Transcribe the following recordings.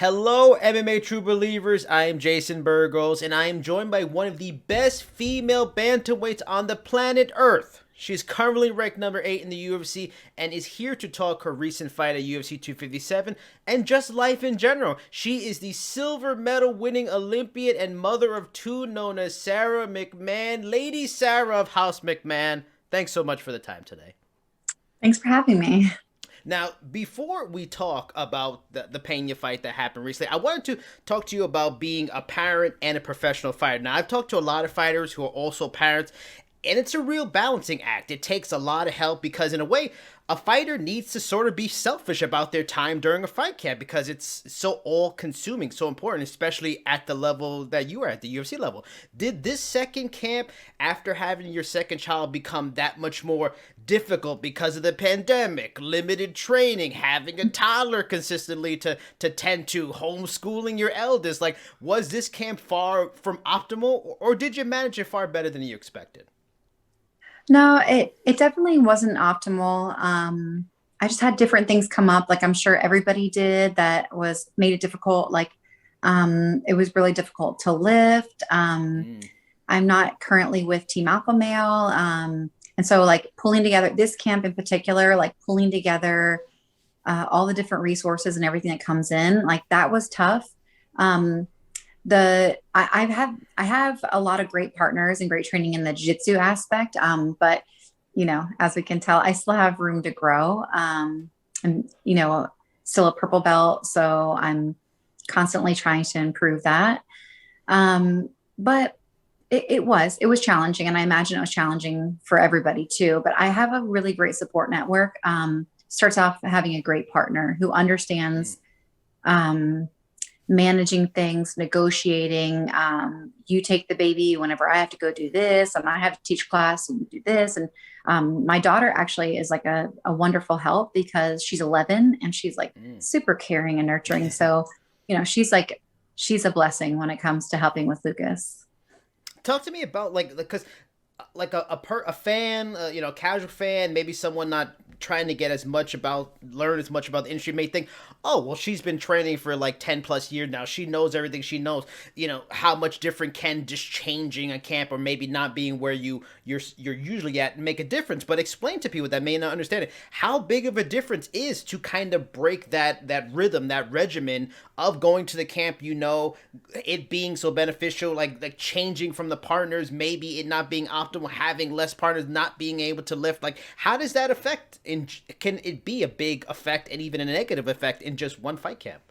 Hello, MMA True Believers. I am Jason Burgos, and I am joined by one of the best female bantamweights on the planet Earth. She's currently ranked number 8 in the UFC and is here to talk her recent fight at UFC 257 and just life in general. She is the silver medal winning Olympian and mother of two known as Sara McMann. Lady Sara of House McMann, thanks so much for the time today. Thanks for having me. Now, before we talk about the Pena fight that happened recently, I wanted to talk to you about being a parent and a professional fighter. Now, I've talked to a lot of fighters who are also parents, and it's a real balancing act. It takes a lot of help because, in a way, a fighter needs to sort of be selfish about their time during a fight camp because it's so all-consuming, so important, especially at the level that you are at, the UFC level. Did this second camp, after having your second child, become that much more difficult because of the pandemic, limited training, having a toddler consistently to tend to, homeschooling your eldest? Like, was this camp far from optimal, or did you manage it far better than you expected? No, it definitely wasn't optimal. I just had different things come up, like I'm sure everybody did, that was made it difficult. Like, it was really difficult to lift. I'm not currently with Team Alpha Male. And so like pulling together this camp in particular, like pulling together all the different resources and everything that comes in, like that was tough. I have a lot of great partners and great training in the jiu-jitsu aspect. But as we can tell, I still have room to grow. I'm, still a purple belt. So I'm constantly trying to improve that. But it was challenging. And I imagine it was challenging for everybody too, but I have a really great support network. Starts off having a great partner who understands, managing things, negotiating. You take the baby whenever I have to go do this, and I have to teach class and do this. And my daughter actually is like a wonderful help because she's 11 and she's like super caring and nurturing. So, she's a blessing when it comes to helping with Lucas. Talk to me about because like a fan, casual fan, maybe someone not trying to learn as much about the industry may think, oh, well, she's been training for like 10 plus years now. She knows everything she knows. How much different can just changing a camp or maybe not being where you're usually at make a difference? But explain to people that may not understand it, how big of a difference is to kind of break that rhythm, that regimen of going to the camp, it being so beneficial, like changing from the partners, maybe it not being optimal, having less partners, not being able to lift. Like, how does that affect, can it be a big effect and even a negative effect in just one fight camp?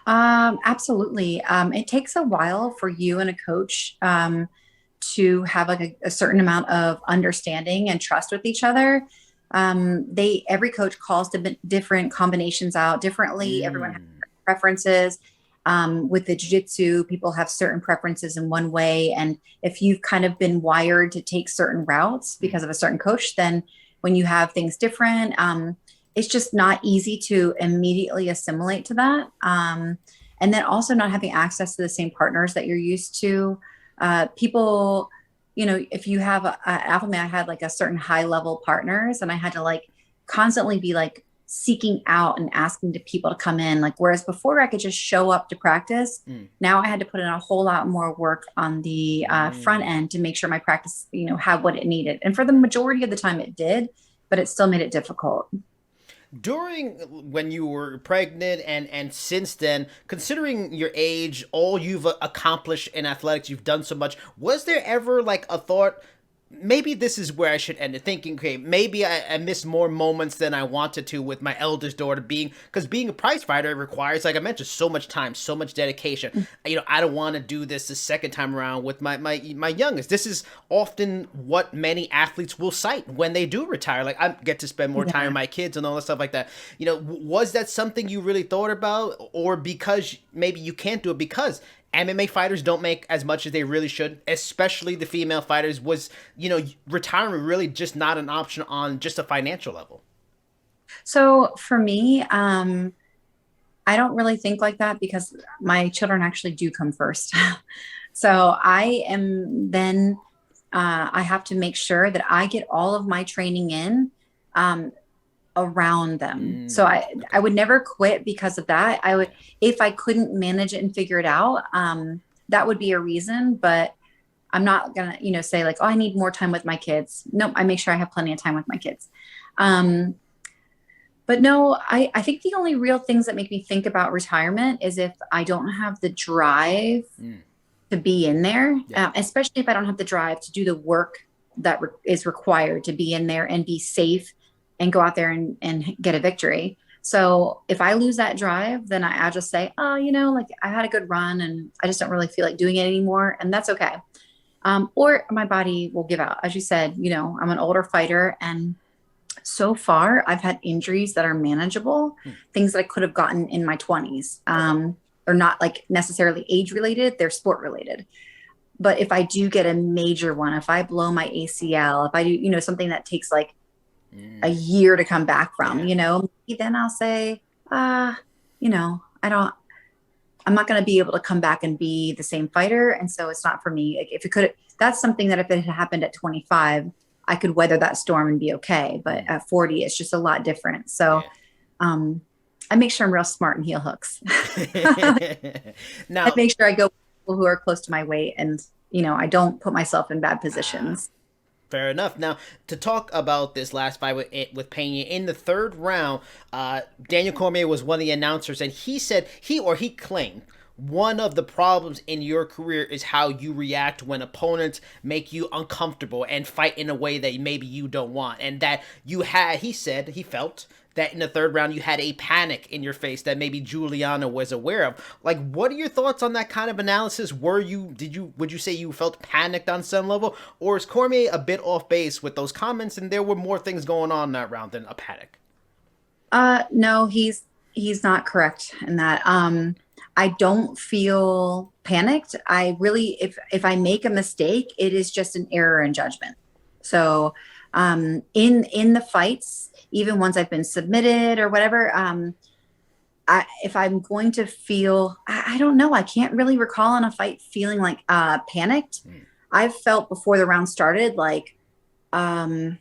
Absolutely. It takes a while for you and a coach to have like a certain amount of understanding and trust with each other. Every coach calls different combinations out differently. Everyone has preferences. With the jiu-jitsu, people have certain preferences in one way. And if you've kind of been wired to take certain routes because of a certain coach, then when you have things different, it's just not easy to immediately assimilate to that. And then also not having access to the same partners that you're used to. People, if you have Alpha Man, I had like a certain high level partners, and I had to like constantly be like seeking out and asking to people to come in. Like, whereas before I could just show up to practice, now I had to put in a whole lot more work on the front end to make sure my practice, had what it needed. And for the majority of the time it did, but it still made it difficult. During when you were pregnant and since then, considering your age, all you've accomplished in athletics, you've done so much, was there ever like a thought, maybe this is where I should end it, thinking, okay, maybe I missed more moments than I wanted to with my eldest daughter, because being a prize fighter requires, like I mentioned, so much time, so much dedication. I don't want to do this the second time around with my youngest. This is often what many athletes will cite when they do retire. Like, I get to spend more time with my kids and all that stuff like that. Was that something you really thought about, or because maybe you can't do it because MMA fighters don't make as much as they really should, especially the female fighters? Was, retirement really just not an option on just a financial level? So for me, I don't really think like that because my children actually do come first. So I am then, I have to make sure that I get all of my training in. around them. So I would never quit because of that. I would, if I couldn't manage it and figure it out, that would be a reason, but I'm not gonna, say like, oh, I need more time with my kids. No, I make sure I have plenty of time with my kids. But no, I think the only real things that make me think about retirement is if I don't have the drive to be in there, especially if I don't have the drive to do the work that is required to be in there and be safe and go out there and get a victory. So if I lose that drive, then I just say, oh, like I had a good run and I just don't really feel like doing it anymore. And that's okay. Or my body will give out. As you said, I'm an older fighter, and so far I've had injuries that are manageable, things that I could have gotten in my 20s. They're not like necessarily age related, they're sport related. But if I do get a major one, if I blow my ACL, if I do, something that takes like a year to come back from, then I'll say, I'm not going to be able to come back and be the same fighter. And so it's not for me. Like if it could, that's something that if it had happened at 25, I could weather that storm and be okay. But at 40, it's just a lot different. So, I make sure I'm real smart in heel hooks. Now, I make sure I go with people who are close to my weight, and, I don't put myself in bad positions. Fair enough. Now, to talk about this last fight with Pena, in the third round, Daniel Cormier was one of the announcers, and he said he claimed one of the problems in your career is how you react when opponents make you uncomfortable and fight in a way that maybe you don't want, and that he said he felt that in the third round you had a panic in your face that maybe Julianna was aware of. Like, what are your thoughts on that kind of analysis? Would you say you felt panicked on some level, or is Cormier a bit off base with those comments and there were more things going on in that round than a panic? No, he's not correct in that. I don't feel panicked. I really, if I make a mistake, it is just an error in judgment. So, in the fights, even once I've been submitted or whatever, if I'm going to feel, I don't know, I can't really recall in a fight feeling like panicked. I've felt before the round started like I'm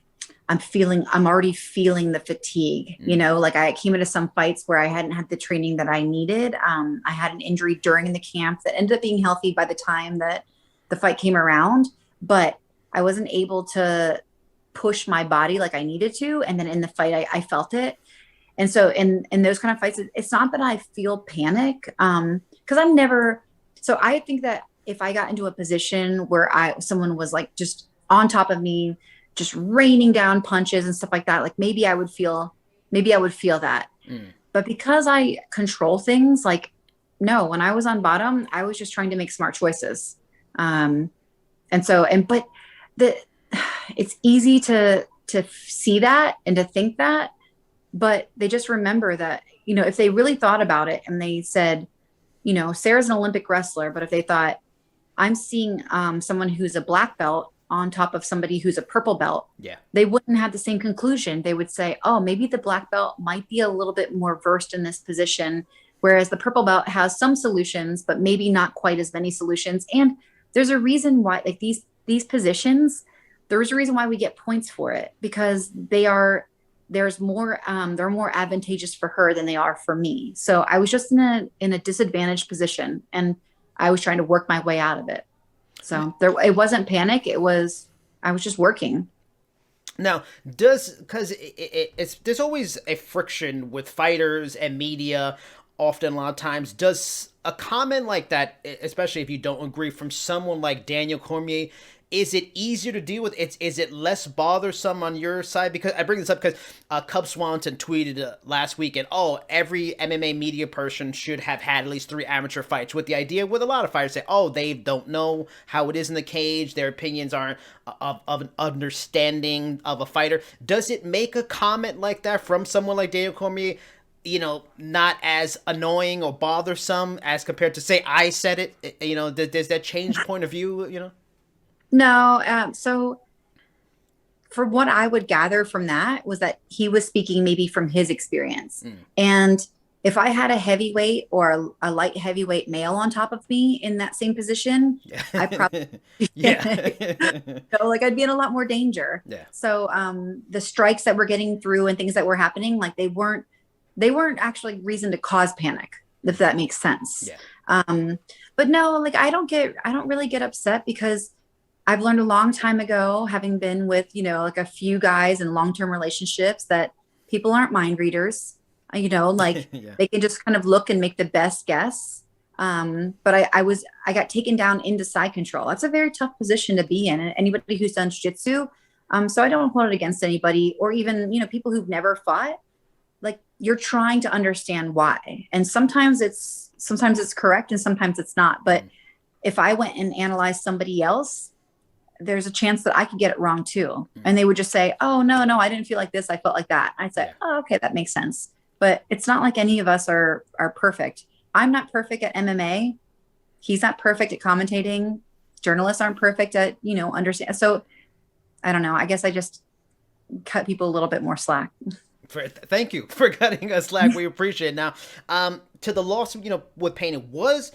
already feeling the fatigue. Like I came into some fights where I hadn't had the training that I needed. I had an injury during the camp that ended up being healthy by the time that the fight came around, but I wasn't able to push my body like I needed to. And then in the fight, I felt it. And so in those kind of fights, it's not that I feel panic, because I think that if I got into a position where someone was like just on top of me, just raining down punches and stuff like that, like maybe I would feel that. But because I control things, like, no, when I was on bottom, I was just trying to make smart choices. It's easy to see that and to think that, but they just remember that, if they really thought about it and they said, Sarah's an Olympic wrestler, but if they thought I'm seeing someone who's a black belt on top of somebody who's a purple belt, they wouldn't have the same conclusion. They would say, oh, maybe the black belt might be a little bit more versed in this position, whereas the purple belt has some solutions, but maybe not quite as many solutions. And there's a reason why, like these positions, there's a reason why we get points for it, because they're more advantageous for her than they are for me. So I was just in a disadvantaged position, and I was trying to work my way out of it. So it wasn't panic. I was just working. Now, because there's always a friction with fighters and media. Often, a lot of times, does a comment like that, especially if you don't agree, from someone like Daniel Cormier, is it easier to deal with? Is it less bothersome on your side? Because I bring this up because Cub Swanson tweeted last week, and every MMA media person should have had at least 3 amateur fights, with the idea with a lot of fighters say, they don't know how it is in the cage. Their opinions aren't of an understanding of a fighter. Does it make a comment like that from someone like Daniel Cormier, not as annoying or bothersome as compared to, say, I said it? Does that change point of view, No. So from what I would gather from that was that he was speaking maybe from his experience. And if I had a heavyweight or a light heavyweight male on top of me in that same position, Yeah. I probably, Yeah. like I'd be in a lot more danger. Yeah. So the strikes that we're getting through and things that were happening, like they weren't actually reason to cause panic, if that makes sense. Yeah. Um, but no, like I don't really get upset because I've learned a long time ago, having been with, like a few guys in long-term relationships, that people aren't mind readers. Like Yeah. they can just kind of look and make the best guess. But I got taken down into side control. That's a very tough position to be in. And anybody who's done jiu-jitsu, so I don't hold it against anybody, or even, people who've never fought. Like, you're trying to understand why. And sometimes it's correct and sometimes it's not. But if I went and analyzed somebody else, there's a chance that I could get it wrong too. And they would just say, oh, no, I didn't feel like this. I felt like that. I'd say, Yeah. oh, okay, that makes sense. But it's not like any of us are perfect. I'm not perfect at MMA. He's not perfect at commentating. Journalists aren't perfect at, understand. So I don't know. I guess I just cut people a little bit more slack. Thank you for cutting us slack. We appreciate it. Now, to the loss, with Pena, was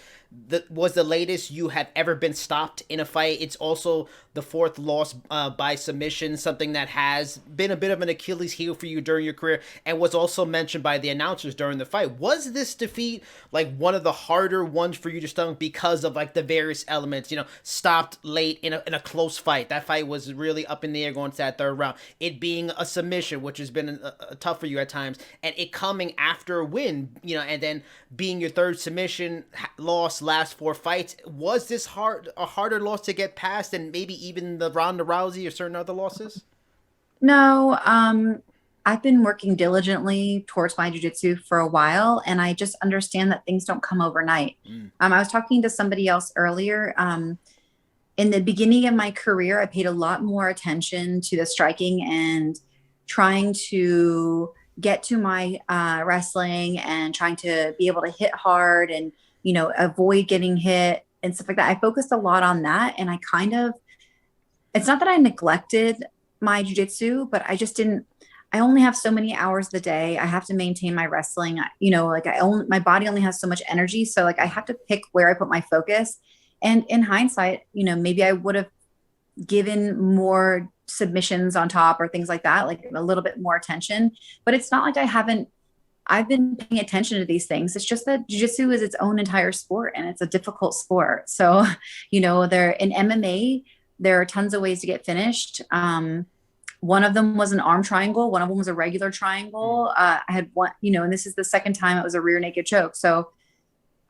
the latest you have ever been stopped in a fight. It's also the fourth loss by submission, something that has been a bit of an Achilles heel for you during your career, and was also mentioned by the announcers during the fight. Was this defeat like one of the harder ones for you to stomach because of like the various elements? Stopped late in a close fight. That fight was really up in the air going to that third round. It being a submission, which has been tough for you at times, and it coming after a win, and then being your third submission loss last four fights. Was this a harder loss to get past than maybe even the Ronda Rousey or certain other losses? No, I've been working diligently towards my jujitsu for a while, and I just understand that things don't come overnight. I was talking to somebody else earlier. In the beginning of my career, I paid a lot more attention to the striking and trying to get to my wrestling and trying to be able to hit hard and, avoid getting hit and stuff like that. I focused a lot on that. And it's not that I neglected my jujitsu, but I only have so many hours of the day. I have to maintain my wrestling. Like my body only has so much energy. So like I have to pick where I put my focus. And in hindsight, maybe I would have given more submissions on top or things like that, like a little bit more attention. But it's not like I've been paying attention to these things. It's just that jiu-jitsu is its own entire sport and it's a difficult sport. So, there in MMA, there are tons of ways to get finished. One of them was an arm triangle. One of them was a regular triangle. I had one, and this is the second time it was a rear naked choke. So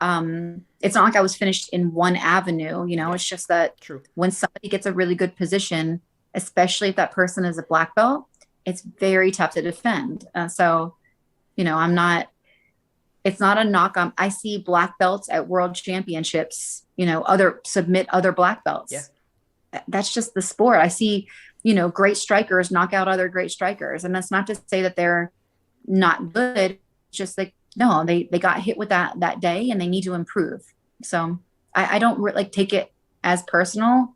it's not like I was finished in one avenue, it's just that True. When somebody gets a really good position, especially if that person is a black belt, it's very tough to defend. So, it's not a knock on, I see black belts at world championships, submit other black belts. Yeah. That's just the sport. I see, great strikers knock out other great strikers. And that's not to say that they're not good. It's just like, no, they got hit with that day and they need to improve. So I don't take it as personal.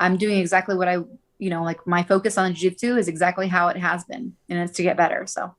I'm doing exactly what like my focus on jiu-jitsu is exactly how it has been, and it's to get better. So